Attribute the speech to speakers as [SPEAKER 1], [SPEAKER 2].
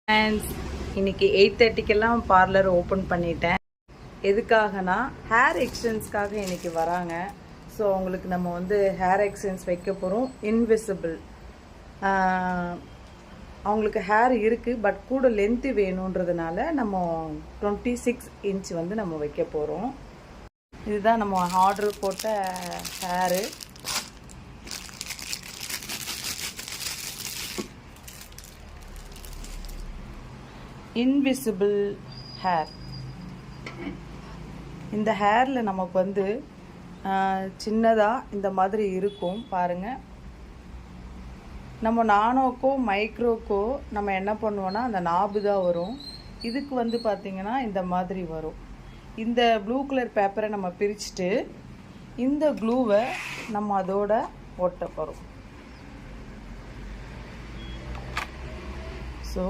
[SPEAKER 1] Friends, இன்னைக்கு 8:30க்கெல்லாம் parlour open பண்ணிட்டேன். எதுக்காகனா ஹேர் எக்ஸ்டென்ஸ்க்காக இன்னைக்கு வராங்க. ஸோ அவங்களுக்கு நம்ம வந்து ஹேர் எக்ஸ்டென்ஸ் வைக்க போகிறோம். இன்விசிபிள் அவங்களுக்கு ஹேர் இருக்குது, பட் கூட லென்த்து வேணுன்றதுனால நம்ம 26 இன்ச் வந்து நம்ம வைக்க போகிறோம். இதுதான் நம்ம ஆர்டர் போட்ட ஹேரு. Invisible hair. இந்த ஹேரில் நமக்கு வந்து சின்னதாக இந்த மாதிரி இருக்கும் பாருங்கள். நம்ம நானோக்கோ மைக்ரோக்கோ நம்ம என்ன பண்ணுவோன்னா அந்த நாபு தான் வரும். இதுக்கு வந்து பார்த்திங்கன்னா இந்த மாதிரி வரும். இந்த ப்ளூ கலர் பேப்பரை நம்ம பிரிச்சுட்டு இந்த க்ளூவை நம்ம அதோட ஒட்ட போகிறோம். ஸோ